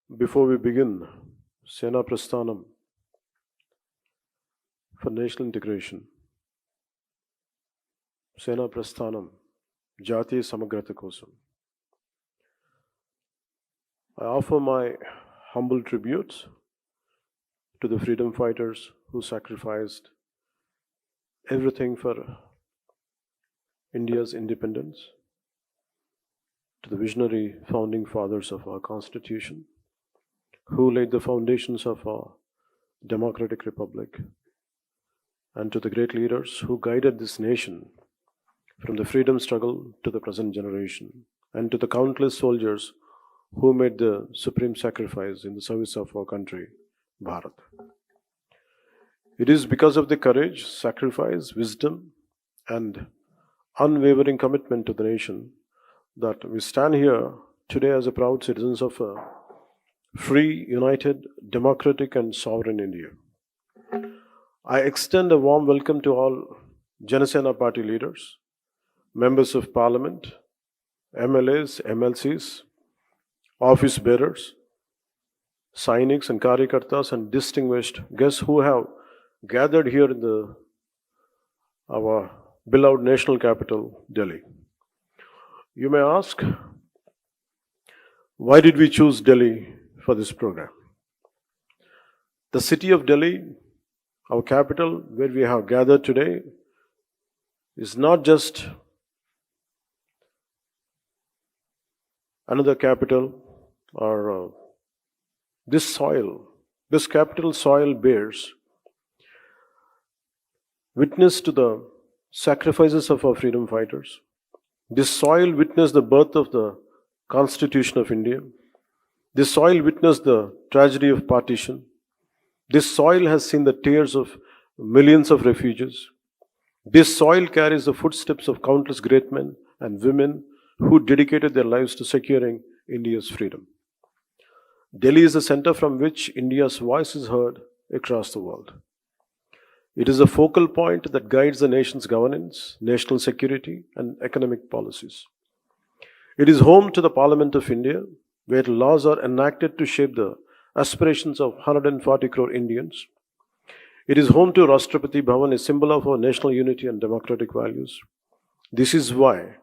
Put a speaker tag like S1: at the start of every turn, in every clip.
S1: Before we begin, Sena Prasthanam for national integration. Sena Prasthanam, Jatiya Samagrata Kosam. I offer my humble tributes to the freedom fighters who sacrificed everything for India's independence, to the visionary founding fathers of our Constitution, who laid the foundations of our democratic republic, and to the great leaders who guided this nation from the freedom struggle to the present generation, and to the countless soldiers who made the supreme sacrifice in the service of our country, Bharat. It is because of the courage, sacrifice, wisdom, and unwavering commitment to the nation that we stand here today as a proud citizens of a free, united, democratic, and sovereign India. I extend a warm welcome to all Janasena Party leaders, members of parliament, MLAs, MLCs, office bearers, Sainiks and Karyakartas, and distinguished guests who have gathered here in our beloved national capital, Delhi. You may ask, why did we choose Delhi for this program? The city of Delhi, our capital, where we have gathered today, is not just another capital or this capital soil bears witness to the sacrifices of our freedom fighters. This soil witnessed the birth of the Constitution of India. This soil witnessed the tragedy of partition. This soil has seen the tears of millions of refugees. This soil carries the footsteps of countless great men and women who dedicated their lives to securing India's freedom. Delhi is the center from which India's voice is heard across the world. It is a focal point that guides the nation's governance, national security, and economic policies. It is home to the Parliament of India, where laws are enacted to shape the aspirations of 140 crore Indians. It is home to Rashtrapati Bhavan, a symbol of our national unity and democratic values. This is why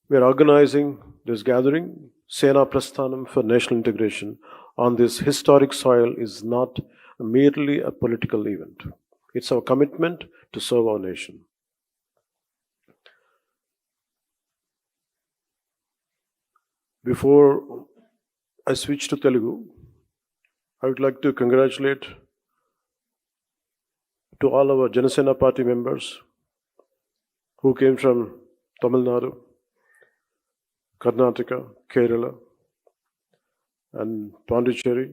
S1: we are organizing this gathering. Sena Prasthanam for national integration on this historic soil is not merely a political event. It's our commitment to serve our nation. Before I switch to Telugu, I would like to congratulate to all our Janasena Party members who came from Tamil Nadu, Karnataka, Kerala, and Pondicherry,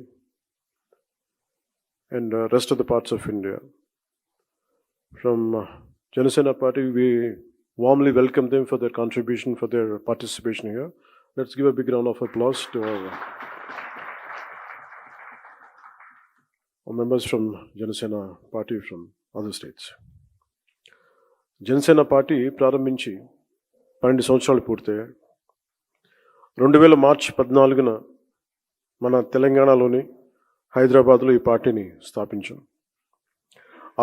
S1: and the rest of the parts of India. From Janasena Party, we warmly welcome them for their contribution, for their participation here. Let's give a big round of applause to our members from Janasena Party from other states. Janasena party ప్రారంభించి 12 సంవత్సరాలు పూర్తయ్యాయి. 2000 మార్చి 14న మన తెలంగాణలోని హైదరాబాద్లో ఈ పార్టీని స్థాపించాం.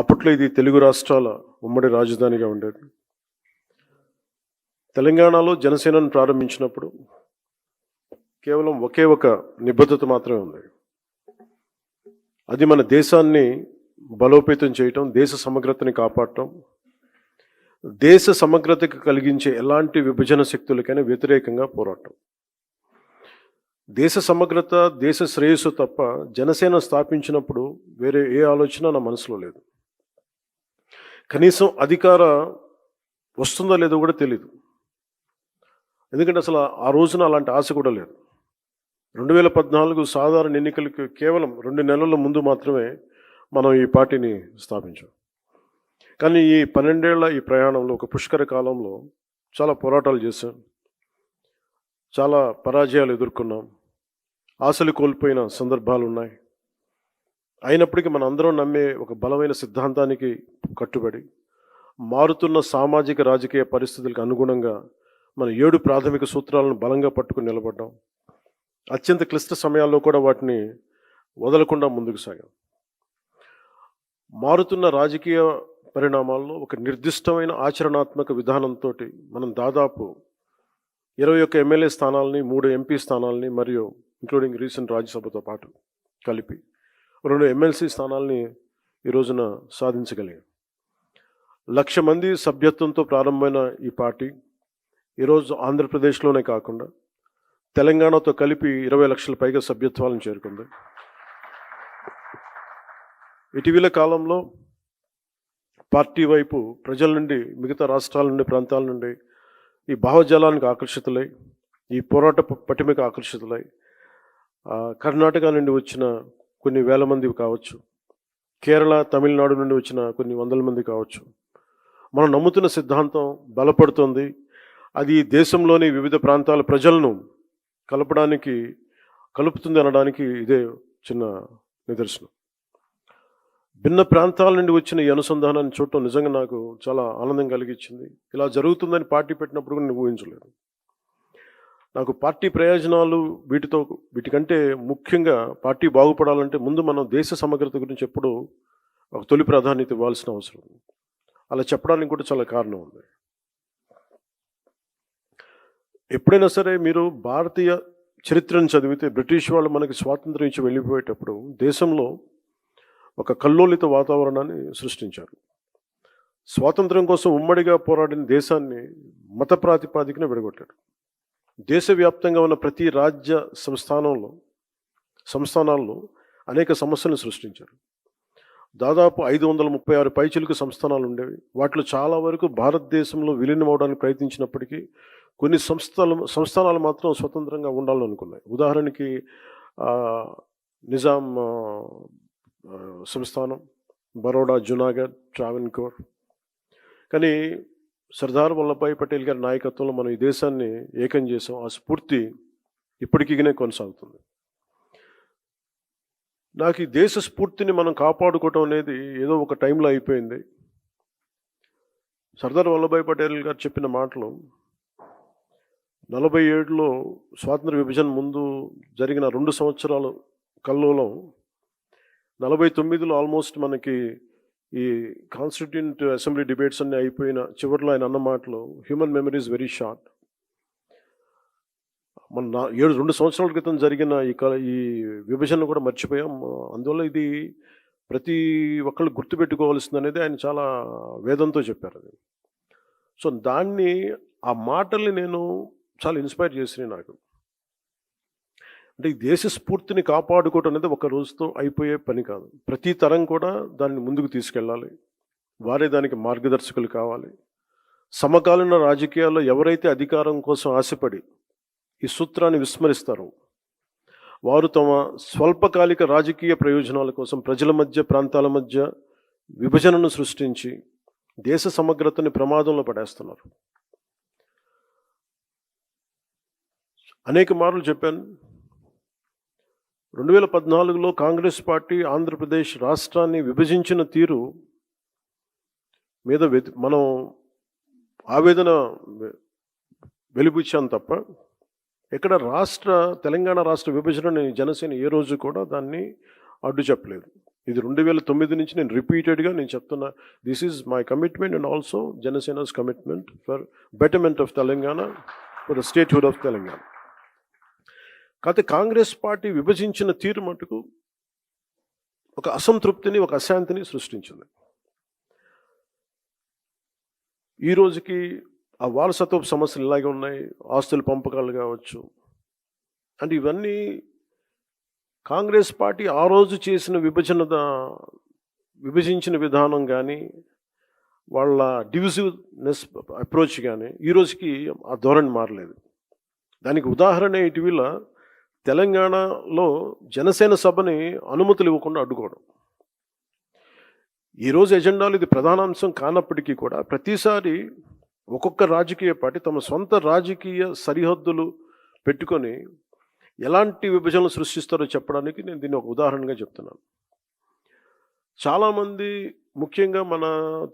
S1: అప్పట్లో ఇది తెలుగు రాష్ట్రాల ఉమ్మడి రాజధానిగా ఉండేది. తెలంగాణలో జనసేనను ప్రారంభించినప్పుడు కేవలం ఒకే ఒక నిబద్ధత మాత్రమే ఉంది. అది మన దేశాన్ని బలోపేతం చేయటం, దేశ సమగ్రతని కాపాడటం, దేశ సమగ్రతకు కలిగించే ఎలాంటి విభజన శక్తులకైనా వ్యతిరేకంగా పోరాటం. దేశ సమగ్రత, దేశ శ్రేయస్సు తప్ప జనసేన స్థాపించినప్పుడు వేరే ఏ ఆలోచన నా మనసులో లేదు. కనీసం అధికార వస్తుందో లేదో కూడా తెలియదు. ఎందుకంటే అసలు ఆ రోజున అలాంటి ఆశ కూడా లేదు. 2014 సాధారణ ఎన్నికలకు కేవలం 2 నెలల ముందు మాత్రమే మనం ఈ పార్టీని స్థాపించాం. కానీ ఈ 12 ఏళ్ల ఈ ప్రయాణంలో, ఒక పుష్కర కాలంలో చాలా పోరాటాలు చేశాం, చాలా పరాజయాలు ఎదుర్కొన్నాం, ఆశలు కోల్పోయిన సందర్భాలు ఉన్నాయి. అయినప్పటికీ మన అందరం నమ్మే ఒక బలమైన సిద్ధాంతానికి కట్టుబడి మారుతున్న సామాజిక రాజకీయ పరిస్థితులకు అనుగుణంగా మన 7 ప్రాథమిక సూత్రాలను బలంగా పట్టుకుని నిలబడ్డాం. అత్యంత క్లిష్ట సమయాల్లో కూడా వాటిని వదలకుండా ముందుకు సాగాం. మారుతున్న రాజకీయ పరిణామాల్లో ఒక నిర్దిష్టమైన ఆచరణాత్మక విధానంతోటి మనం దాదాపు 21 ఎమ్మెల్యే స్థానాలని, 3 ఎంపీ స్థానాలని మరియు ఇంక్లూడింగ్ రీసెంట్ రాజ్యసభతో పాటు కలిపి 2 ఎమ్మెల్సీ స్థానాలని ఈ రోజున సాధించగలిగాం. 1,00,000 మంది సభ్యత్వంతో ప్రారంభమైన ఈ పార్టీ ఈరోజు ఆంధ్రప్రదేశ్లోనే కాకుండా తెలంగాణతో కలిపి 20 లక్షల పైగా సభ్యత్వాలను చేరుకుంది. ఇటీవల కాలంలో పార్టీ వైపు ప్రజల నుండి, మిగతా రాష్ట్రాల నుండి, ప్రాంతాల నుండి ఈ భావజాలానికి ఆకర్షితులై, ఈ పోరాట పటిమకు ఆకర్షితులై కర్ణాటక నుండి వచ్చిన కొన్ని వేల మంది కావచ్చు, కేరళ, తమిళనాడు నుండి వచ్చిన కొన్ని వందల మంది కావచ్చు. మనం నమ్ముతున్న సిద్ధాంతం బలపడుతుంది. అది దేశంలోని వివిధ ప్రాంతాల ప్రజలను కలుపుతుంది అనడానికి ఇదే చిన్న నిదర్శనం. భిన్న ప్రాంతాల నుండి వచ్చిన ఈ అనుసంధానాన్ని చూడటం నిజంగా నాకు చాలా ఆనందం కలిగించింది. ఇలా జరుగుతుందని పార్టీ పెట్టినప్పుడు కూడా నేను ఊహించలేదు. నాకు పార్టీ ప్రయోజనాలు వీటికంటే ముఖ్యంగా పార్టీ బాగుపడాలంటే ముందు మనం దేశ సమగ్రత గురించి ఎప్పుడూ ఒక తొలి ప్రాధాన్యత ఇవ్వాల్సిన అవసరం. అలా చెప్పడానికి కూడా చాలా కారణం ఉంది. ఎప్పుడైనా సరే మీరు భారతీయ చరిత్రను చదివితే బ్రిటిష్ వాళ్ళు మనకి స్వాతంత్రం ఇచ్చి వెళ్ళిపోయేటప్పుడు దేశంలో ఒక కల్లోలిత వాతావరణాన్ని సృష్టించారు. స్వాతంత్రం కోసం ఉమ్మడిగా పోరాడిన దేశాన్ని మత ప్రాతిపాదికన విడగొట్టారు. దేశవ్యాప్తంగా ఉన్న ప్రతి రాజ్య సంస్థానాల్లో అనేక సమస్యలను సృష్టించారు. దాదాపు 536 పైచిలుకు సంస్థానాలు ఉండేవి. వాటిలో చాలా వరకు భారతదేశంలో విలీనం అవడానికి ప్రయత్నించినప్పటికీ కొన్ని సంస్థానాలు మాత్రం స్వతంత్రంగా ఉండాలని అనుకున్నాయి. ఉదాహరణకి నిజాం సంస్థానం, బరోడా, జునాగఢ్, ట్రావెన్కోర్. కానీ సర్దార్ వల్లభాయ్ పటేల్ గారి నాయకత్వంలో మనం ఈ దేశాన్ని ఏకం చేసాం. ఆ స్ఫూర్తి ఇప్పటికీనే కొనసాగుతుంది. నాకు ఈ దేశ స్ఫూర్తిని మనం కాపాడుకోవటం అనేది ఏదో ఒక టైంలో అయిపోయింది. సర్దార్ వల్లభాయ్ పటేల్ గారు చెప్పిన మాటలు 47లో స్వాతంత్ర విభజన ముందు జరిగిన 2 సంవత్సరాలు కల్లోలం 49లో ఆల్మోస్ట్ మనకి ఈ కాన్స్టిట్యూంట్ అసెంబ్లీ డిబేట్స్ అన్నీ అయిపోయిన చివరిలో ఆయన అన్న మాటలు, human memory is very short. మన 2 సంవత్సరాల క్రితం జరిగిన ఈ విభజన కూడా మర్చిపోయాం. అందువల్ల ఇది ప్రతి ఒక్కళ్ళు గుర్తుపెట్టుకోవాల్సింది అనేది ఆయన చాలా వేదంతో చెప్పారు. అది సో ఆ మాటల్ని నేను చాలా ఇన్స్పైర్ చేసినాయి నాకు. అంటే ఈ దేశ స్ఫూర్తిని కాపాడుకోవటం అనేది ఒక రోజుతో అయిపోయే పని కాదు. ప్రతి తరం కూడా దాన్ని ముందుకు తీసుకెళ్ళాలి. వారే దానికి మార్గదర్శకులు కావాలి. సమకాలీన రాజకీయాల్లో ఎవరైతే అధికారం కోసం ఆశపడి ఈ సూత్రాన్ని విస్మరిస్తారో వారు తమ స్వల్పకాలిక రాజకీయ ప్రయోజనాల కోసం ప్రజల మధ్య, ప్రాంతాల మధ్య విభజనను సృష్టించి దేశ సమగ్రతని ప్రమాదంలో పడేస్తున్నారు. అనేక మార్లు చెప్పాను. 2014లో కాంగ్రెస్ పార్టీ ఆంధ్రప్రదేశ్ రాష్ట్రాన్ని విభజించిన తీరు మీద మనం ఆవేదన వెలిబుచ్చాం తప్ప ఎక్కడ తెలంగాణ రాష్ట్ర విభజనని జనసేన ఏ రోజు కూడా దాన్ని అడ్డు చెప్పలేదు. ఇది 2009 నుంచి నేను రిపీటెడ్గా చెప్తున్నా. This is my commitment and also Janasena's commitment for betterment of Telangana, for the statehood of Telangana. కాకపోతే కాంగ్రెస్ పార్టీ విభజించిన తీరు మటుకు ఒక అసంతృప్తిని, ఒక అశాంతిని సృష్టించింది. ఈ రోజుకి ఆ వారసత్వపు సమస్యలు ఇలాగే ఉన్నాయి. ఆస్తుల పంపకాలు కావచ్చు. అంటే ఇవన్నీ కాంగ్రెస్ పార్టీ ఆ రోజు చేసిన విభజించిన విధానం కానీ, వాళ్ళ డివిజివ్నెస్ అప్రోచ్ కానీ ఈ రోజుకి ఆ ధోరణి మారలేదు. దానికి ఉదాహరణ ఇటీవల తెలంగాణలో జనసేన సభని అనుమతులు ఇవ్వకుండా అడ్డుకోవడం. ఈరోజు ఎజెండాలు ఇది ప్రధానాంశం కానప్పటికీ కూడా ప్రతిసారి ఒక్కొక్క రాజకీయ పార్టీ తమ సొంత రాజకీయ సరిహద్దులు పెట్టుకొని ఎలాంటి విభజనలు సృష్టిస్తారో చెప్పడానికి నేను దీన్ని ఒక ఉదాహరణగా చెప్తున్నాను. చాలామంది ముఖ్యంగా మన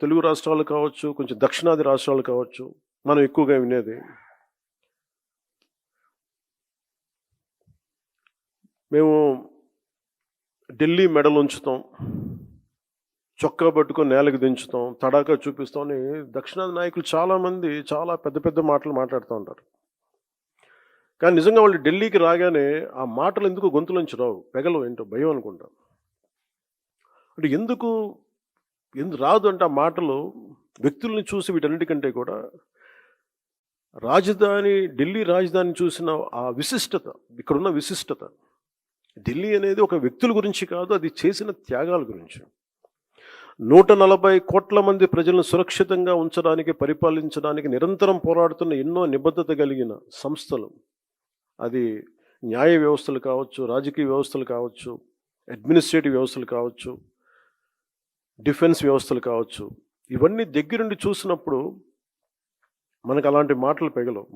S1: తెలుగు రాష్ట్రాలు కావచ్చు, కొంచెం దక్షిణాది రాష్ట్రాలు కావచ్చు, మనం ఎక్కువగా వినేది మేము ఢిల్లీ మెడలు ఉంచుతాం, చొక్కా పట్టుకొని నేలకు దించుతాం, తడాకా చూపిస్తాం అని దక్షిణాది నాయకులు చాలామంది చాలా పెద్ద పెద్ద మాటలు మాట్లాడుతూ ఉంటారు. కానీ నిజంగా వాళ్ళు ఢిల్లీకి రాగానే ఆ మాటలు ఎందుకు గొంతులోంచి రావు, పెగలు ఏంటో భయం అనుకుంటాం. అంటే ఎందుకు రాదు అంటే ఆ మాటలు వ్యక్తుల్ని చూసి వీటన్నిటికంటే కూడా ఢిల్లీ రాజధాని చూసిన ఆ విశిష్టత, ఇక్కడున్న విశిష్టత, ఢిల్లీ అనేది ఒక వ్యక్తుల గురించి కాదు, అది చేసిన త్యాగాల గురించి. 140 కోట్ల మంది ప్రజలను సురక్షితంగా ఉంచడానికి, పరిపాలించడానికి నిరంతరం పోరాడుతున్న ఎన్నో నిబద్ధత కలిగిన సంస్థలు, అది న్యాయ వ్యవస్థలు కావచ్చు, రాజకీయ వ్యవస్థలు కావచ్చు, అడ్మినిస్ట్రేటివ్ వ్యవస్థలు కావచ్చు, డిఫెన్స్ వ్యవస్థలు కావచ్చు, ఇవన్నీ దగ్గరుండి చూసినప్పుడు మనకు అలాంటి మాటలు పెగలవు.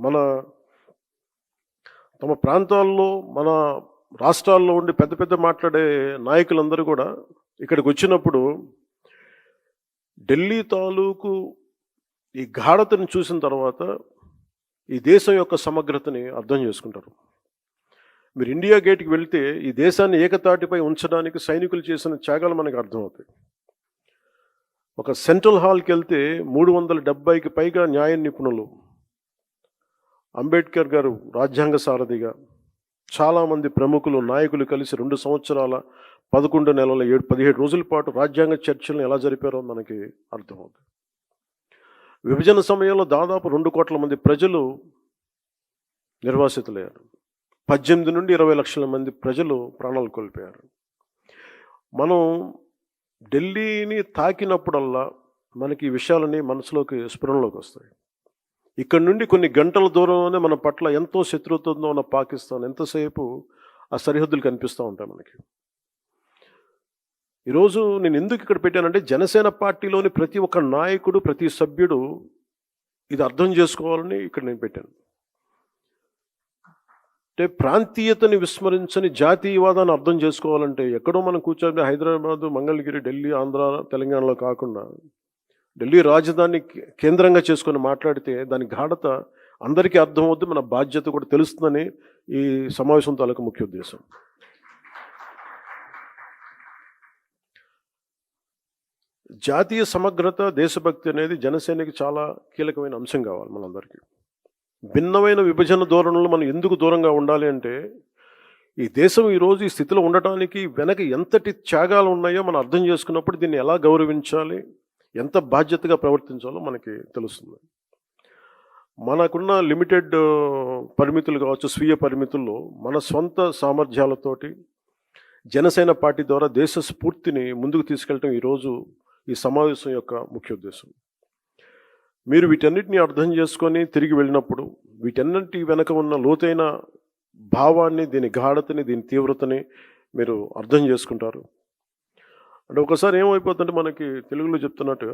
S1: తమ ప్రాంతాల్లో, మన రాష్ట్రాల్లో ఉండి పెద్ద పెద్ద మాట్లాడే నాయకులందరూ కూడా ఇక్కడికి వచ్చినప్పుడు ఢిల్లీ తాలూకు ఈ గాఢతను చూసిన తర్వాత ఈ దేశం యొక్క సమగ్రతని అర్థం చేసుకుంటారు. మీరు ఇండియా గేట్కి వెళ్తే ఈ దేశాన్ని ఏకతాటిపై ఉంచడానికి సైనికులు చేసిన త్యాగాలు మనకు అర్థమవుతాయి. ఒక సెంట్రల్ హాల్కి వెళ్తే 370కి పైగా న్యాయ నిపుణులు, అంబేద్కర్ గారు రాజ్యాంగ సారథిగా, చాలామంది ప్రముఖులు, నాయకులు కలిసి 2 సంవత్సరాల 11 నెలల 17 రోజుల పాటు రాజ్యాంగ చర్చలను ఎలా జరిపారో మనకి అర్థమవుతుంది. విభజన సమయంలో దాదాపు 2 కోట్ల మంది ప్రజలు నిర్వాసితులయ్యారు. 18 నుండి 20 లక్షల మంది ప్రజలు ప్రాణాలు కోల్పోయారు. మనం ఢిల్లీని తాకినప్పుడల్లా మనకి ఈ విషయాలని మనసులోకి, స్ఫురణలోకి వస్తాయి. ఇక్కడ నుండి కొన్ని గంటల దూరంలోనే మన పట్ల ఎంతో శత్రుత్వంతో ఉన్న పాకిస్తాన్ ఎంతసేపు ఆ సరిహద్దులు కనిపిస్తూ ఉంటాయి మనకి. ఈరోజు నేను ఎందుకు ఇక్కడ పెట్టానంటే, జనసేన పార్టీలోని ప్రతి ఒక్క నాయకుడు, ప్రతి సభ్యుడు ఇది అర్థం చేసుకోవాలని ఇక్కడ నేను పెట్టాను. అంటే ప్రాంతీయతని విస్మరించని జాతీయవాదాన్ని అర్థం చేసుకోవాలంటే ఎక్కడో మనం కూర్చొని హైదరాబాదు, మంగళగిరి, ఢిల్లీ, ఆంధ్ర, తెలంగాణలో కాకుండా ఢిల్లీ రాజధాని కేంద్రంగా చేసుకొని మాట్లాడితే దాని గాఢత అందరికీ అర్థమవుద్ది, మన బాధ్యత కూడా తెలుస్తుందని ఈ సమావేశం తాలూకు ముఖ్య ఉద్దేశం. జాతీయ సమగ్రత, దేశభక్తి అనేది జనసేనకి చాలా కీలకమైన అంశం కావాలి మనందరికీ. భిన్నమైన విభజన ధోరణులు మనం ఎందుకు దూరంగా ఉండాలి అంటే, ఈ దేశం ఈరోజు ఈ స్థితిలో ఉండటానికి వెనక ఎంతటి త్యాగాలు ఉన్నాయో మనం అర్థం చేసుకున్నప్పుడు దీన్ని ఎలా గౌరవించాలి, ఎంత బాధ్యతగా ప్రవర్తించాలో మనకి తెలుస్తుంది. మనకున్న లిమిటెడ్ పరిమితులు కావచ్చు, స్వీయ పరిమితుల్లో మన స్వంత సామర్థ్యాలతోటి జనసేన పార్టీ ద్వారా దేశ స్ఫూర్తిని ముందుకు తీసుకెళ్ళటం ఈరోజు ఈ సమావేశం యొక్క ముఖ్య ఉద్దేశం. మీరు వీటన్నిటిని అర్థం చేసుకొని తిరిగి వెళ్ళినప్పుడు వీటన్నిటి వెనక ఉన్న లోతైన భావాన్ని, దీని గాఢతని, దీని తీవ్రతని మీరు అర్థం చేసుకుంటారు. అంటే ఒకసారి ఏమైపోతుందంటే, మనకి తెలుగులో చెప్తున్నట్టు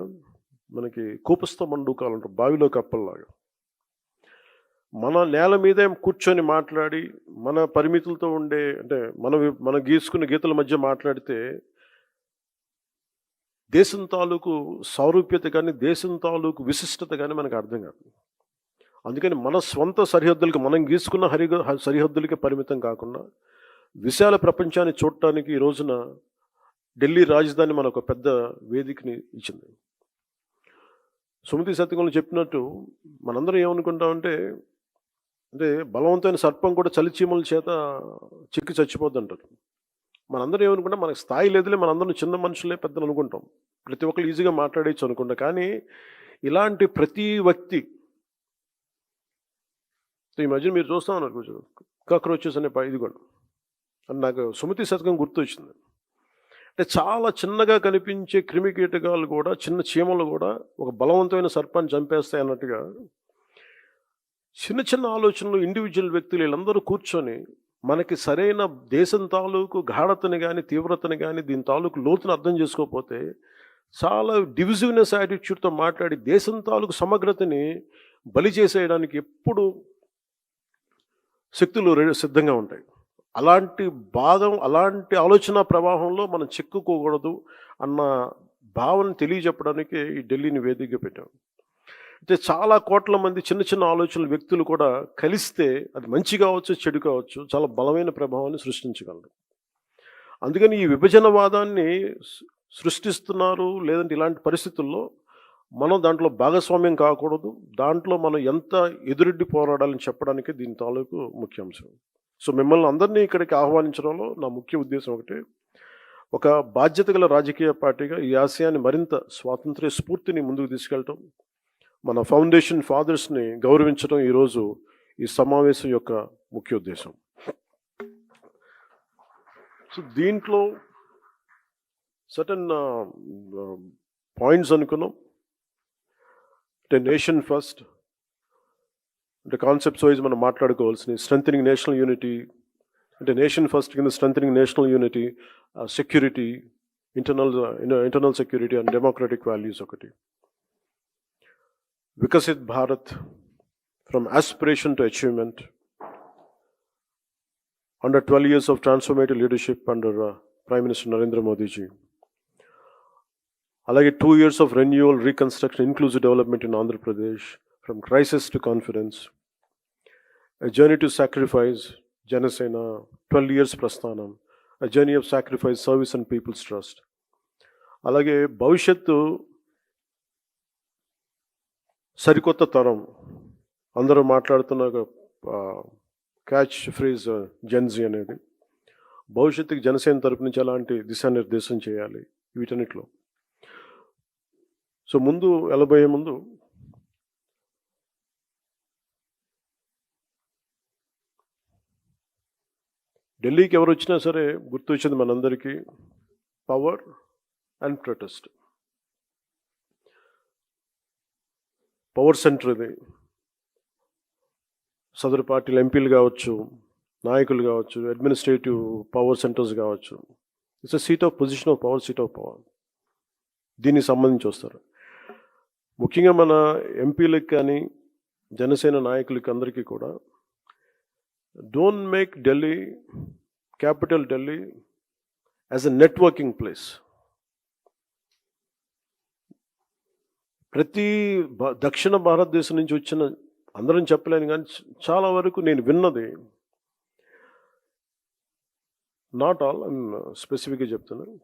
S1: మనకి కూపస్థ మండూకాలు అంటారు, బావిలో కప్పల్లాగా. మన నేల మీదే కూర్చొని మాట్లాడి, మన పరిమితులతో ఉండే, అంటే మన గీసుకున్న గీతల మధ్య మాట్లాడితే దేశం తాలూకు సారూప్యత కానీ, దేశం తాలూకు విశిష్టత కానీ మనకు అర్థం కాదు. అందుకని మన స్వంత సరిహద్దులకి, మనం గీసుకున్న సరిహద్దులకి పరిమితం కాకుండా విశాల ప్రపంచాన్ని చూడటానికి ఈ రోజున ఢిల్లీ రాజధాని మనకు పెద్ద వేదికని ఇచ్చింది. సుమతి సత్యంలో చెప్పినట్టు మనందరం ఏమనుకుంటామంటే, అంటే బలవంతమైన సర్పం కూడా చలిచీమల చేత చిక్కి చచ్చిపోద్ది అంటారు. మనందరం ఏమనుకుంటాం, మనకు స్థాయి లేదులే, మనందరం చిన్న మనుషులే పెద్దలు అనుకుంటాం, ప్రతి ఒక్కరు ఈజీగా మాట్లాడేయచ్చు అనుకుంటాం. కానీ ఇలాంటి ప్రతి వ్యక్తి, ఈ మధ్య మీరు చూస్తా ఉన్నారు కొంచెం కాక్రోచెస్ అనే ఇది కూడా, అని నాకు సుమతి శతకం గుర్తు వచ్చింది. అంటే చాలా చిన్నగా కనిపించే క్రిమి కీటకాలు కూడా, చిన్న చీమలు కూడా ఒక బలవంతమైన సర్పాన్ని చంపేస్తాయి అన్నట్టుగా చిన్న చిన్న ఆలోచనలు ఇండివిజువల్ వ్యక్తులు వీళ్ళందరూ కూర్చొని మనకి సరైన దేశం తాలూకు గాఢతని కానీ, తీవ్రతని కానీ, దీని తాలూకు లోతుని అర్థం చేసుకోకపోతే చాలా డివిజివ్నెస్ యాటిట్యూడ్తో మాట్లాడి దేశం తాలూకు సమగ్రతని బలి చేసేయడానికి ఎప్పుడు శక్తులు సిద్ధంగా ఉంటాయి. అలాంటి అలాంటి ఆలోచన ప్రవాహంలో మనం చిక్కుకోకూడదు అన్న భావన తెలియజెప్పడానికి ఈ ఢిల్లీని వేదికగా పెట్టాం. అయితే చాలా కోట్ల మంది చిన్న చిన్న ఆలోచనల వ్యక్తులు కూడా కలిస్తే అది మంచి కావచ్చు, చెడు కావచ్చు, చాలా బలమైన ప్రభావాన్ని సృష్టించగలరు. అందుకని ఈ విభజనవాదాన్ని సృష్టిస్తున్నారు, లేదంటే ఇలాంటి పరిస్థితుల్లో మనం దాంట్లో భాగస్వామ్యం కాకూడదు. దాంట్లో మనం ఎంత ఎదురెడ్డి పోరాడాలని చెప్పడానికి దీని తాలూకు ముఖ్యాంశం. సో మిమ్మల్ని అందరినీ ఇక్కడికి ఆహ్వానించడంలో నా ముఖ్య ఉద్దేశం ఒకటి, ఒక బాధ్యత గల రాజకీయ పార్టీగా ఈ ఆశయాన్ని మరింత స్వాతంత్ర్య స్ఫూర్తిని ముందుకు తీసుకెళ్ళటం, మన ఫౌండేషన్ ఫాదర్స్ని గౌరవించడం ఈరోజు ఈ సమావేశం యొక్క ముఖ్య ఉద్దేశం. సో దీంట్లో సర్టన్ పాయింట్స్ అనుకున్నాం. అంటే నేషన్ ఫస్ట్, అంటే కాన్సెప్ట్స్ వైజ్ మనం మాట్లాడుకోవాల్సినవి. స్ట్రెంథనింగ్ నేషనల్ యూనిటీ, అంటే నేషన్ ఫస్ట్ కింద strengthening national unity, security, internal security and democratic values ఒకటి. Viksit Bharat, from aspiration to achievement, under 12 years of transformative leadership under Prime Minister Narendra Modi ji. Alage 2 years of renewal, reconstruction, inclusive development in Andhra Pradesh, from crisis to confidence. A journey to sacrifice, Janasena, 12 years prasthanam. A journey of sacrifice, service and people's trust. Alage bhavishyattu sarikotta taram. Andaru maatladutunna catch phrase Gen Z అనేది, భవిష్యత్తుకి జనసేన తరపు నుంచి ఎలాంటి దిశానిర్దేశం చేయాలి వీటన్నిటిలో. So ముందు వెళ్ళబోయే ముందు ఢిల్లీకి ఎవరు వచ్చినా సరే గుర్తొచ్చింది మనందరికీ power and protest. Power centre ఇది. సదరు పార్టీలు ఎంపీలు కావచ్చు, నాయకులు కావచ్చు, అడ్మినిస్ట్రేటివ్ పవర్ సెంటర్స్ కావచ్చు. It's a seat of position of power, seat of power. దీనికి సంబంధించి వస్తారు. ముఖ్యంగా మన ఎంపీలకు కానీ జనసేన నాయకులకి అందరికీ కూడా, don't make Delhi, capital Delhi, as a networking place. ప్రతి దక్షిణ భారతదేశం నుంచి వచ్చిన, అందరం చెప్పలేను కానీ చాలా వరకు నేను విన్నది, నాట్ ఆల్, స్పెసిఫిక్గా చెప్తున్నాను,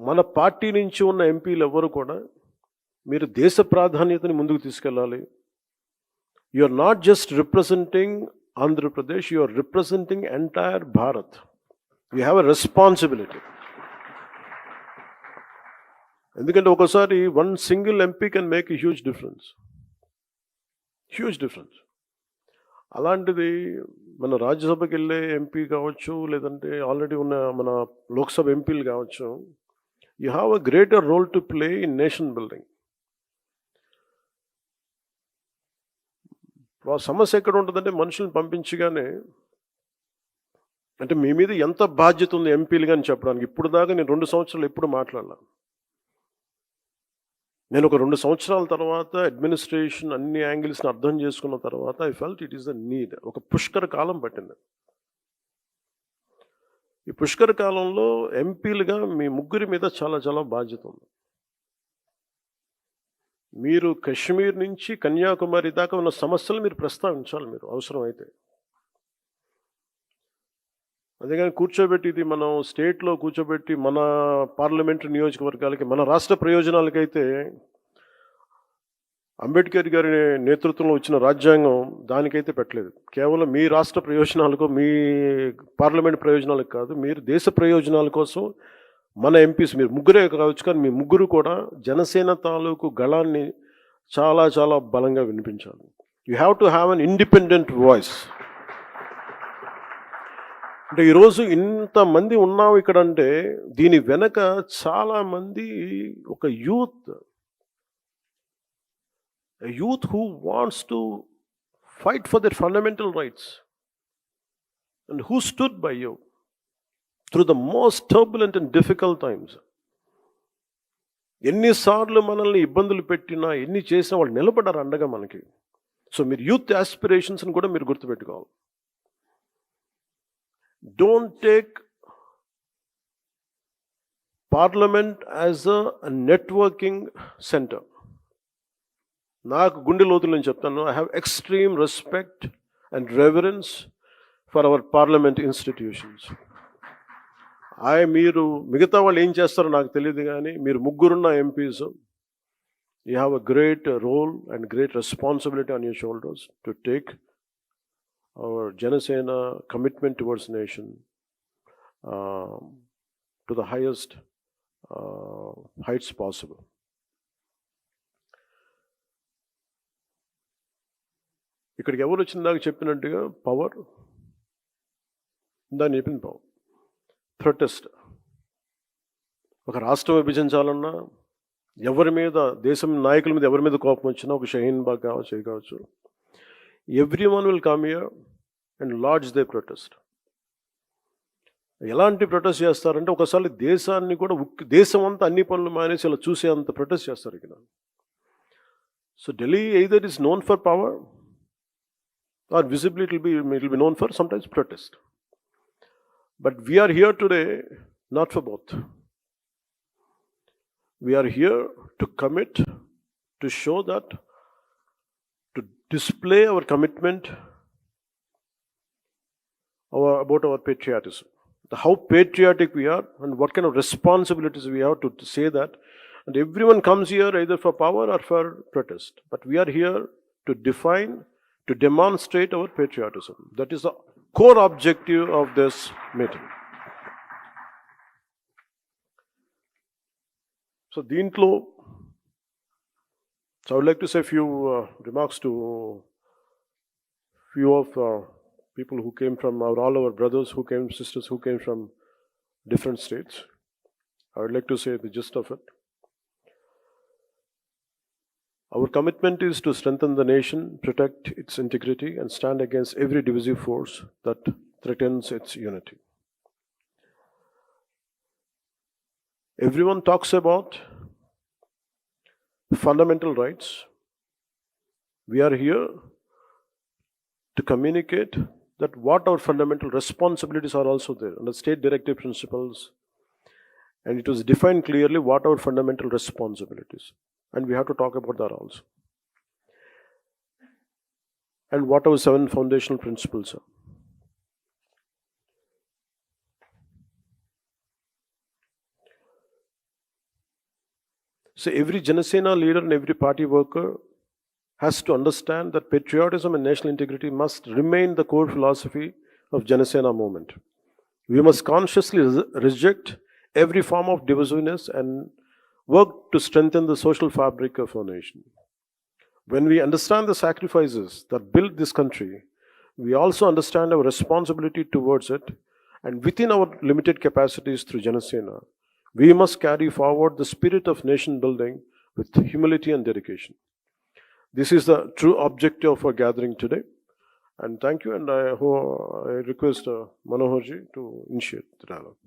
S1: మన పార్టీ నుంచి ఉన్న ఎంపీలు ఎవరు కూడా మీరు దేశ ప్రాధాన్యతని ముందుకు తీసుకెళ్ళాలి. You are not just representing Andhra Pradesh, you are representing entire Bharat. You have a responsibility. ఎందుకంటే ఒకసారి one single MP can make a huge difference. అలాంటిది మన రాజ్యసభకి వెళ్ళే ఎంపీ కావచ్చు, లేదంటే ఆల్రెడీ ఉన్న మన లోక్సభ ఎంపీలు కావచ్చు, you have a greater role to play in nation building. సమస్య ఎక్కడ ఉంటుందంటే, మనుషులను పంపించగానే, అంటే మీ మీద ఎంత బాధ్యత ఉంది ఎంపీలు కానీ చెప్పడానికి. ఇప్పుడు దాకా నేను 2 సంవత్సరాలు ఎప్పుడు మాట్లాడలా. నేను ఒక 2 సంవత్సరాల తర్వాత అడ్మినిస్ట్రేషన్ అన్ని యాంగిల్స్ని అర్థం చేసుకున్న తర్వాత I felt it is the need. ఒక పుష్కర కాలం పట్టింది. ఈ పుష్కర కాలంలో ఎంపీలుగా మీ ముగ్గురి మీద చాలా చాలా బాధ్యత ఉంది. మీరు కశ్మీర్ నుంచి కన్యాకుమారి దాకా ఉన్న సమస్యలు మీరు ప్రస్తావించాలి, మీరు అవసరమైతే. అందుకని కూర్చోబెట్టి, ఇది మనం స్టేట్లో కూర్చోబెట్టి మన పార్లమెంటరీ నియోజకవర్గాలకి, మన రాష్ట్ర ప్రయోజనాలకైతే అంబేద్కర్ గారి నేతృత్వంలో వచ్చిన రాజ్యాంగం దానికైతే పెట్టలేదు. కేవలం మీ రాష్ట్ర ప్రయోజనాలకు, మీ పార్లమెంట్ ప్రయోజనాలకు కాదు, మీరు దేశ ప్రయోజనాల కోసం మన ఎంపీస్, మీరు ముగ్గురే కావచ్చు కానీ మీ ముగ్గురు కూడా జనసేన తాలూకు గళాన్ని చాలా చాలా బలంగా వినిపించాలి. You have to have an independent voice. అంటే ఈరోజు ఇంతమంది ఉన్నాం ఇక్కడ అంటే దీని వెనక చాలామంది ఒక youth who wants to fight for their fundamental rights and who stood by you through the most turbulent and difficult times. ఎన్నిసార్లు మనల్ని ఇబ్బందులు పెట్టినా, ఎన్ని చేసినా వాళ్ళు నిలబడ్డారు అండగా మనకి. సో మీరు యూత్ ఆస్పిరేషన్స్ని కూడా మీరు గుర్తుపెట్టుకోవాలి. Don't take Parliament as a networking center. నాకు గుండె లోతులు నేను చెప్తాను, I have extreme respect and reverence for our parliament institutions. మీరు మిగతా వాళ్ళు ఏం చేస్తారో నాకు తెలియదు, కానీ మీరు ముగ్గురున్న MPs, you have a great role and great responsibility on your shoulders to take our Janasena commitment towards nation to the highest heights possible. ఇక్కడికి ఎవరు వచ్చిందాక చెప్పినట్టుగా పవర్, దాన్ని చెప్పింది పవర్. ప్రొటెస్ట్, ఒక రాష్ట్రం విభజించాలన్నా, ఎవరి మీద, దేశం నాయకుల మీద ఎవరి మీద కోపం వచ్చినా, ఒక షహీన్ బాగ్ కావచ్చు, కావచ్చు, everyone will come here and lodge their protest. ఎలాంటి ప్రొటెస్ట్ చేస్తారంటే, ఒకసారి దేశాన్ని కూడా, దేశం అంతా అన్ని పనులు మానేసి ఇలా చూసేంత ప్రొటెస్ట్ చేస్తారు ఇక్కడ. So Delhi either is known for power or visibly it will be known for sometimes protest. But we're here today not for both. We're here to commit, to show that, to display our commitment about our patriotism. How patriotic we are and what kind of responsibilities we have to say that. And everyone comes here either for power or for protest. But we are here to define, to demonstrate our patriotism. That is the core objective of this meeting. So I would like to say a few remarks to few of people who came from all our brothers who came, sisters who came from different states. I would like to say the gist of it. Our commitment is to strengthen the nation, protect its integrity, and stand against every divisive force that threatens its unity. Everyone talks about fundamental rights. We are here to communicate that what our fundamental responsibilities are also there under state directive principles, and it was defined clearly what our fundamental responsibilities, and we have to talk about that also, and what our 7 foundational principles are. So every Janasena leader and every party worker has to understand that patriotism and national integrity must remain the core philosophy of Janasena movement. We must consciously reject every form of divisiveness and work to strengthen the social fabric of our nation. When we understand the sacrifices that built this country, we also understand our responsibility towards it, and within our limited capacities through Janasena, we must carry forward the spirit of nation building with humility and dedication. This is the true objective of our gathering today. And thank you, and I request Manoharji to initiate the dialogue.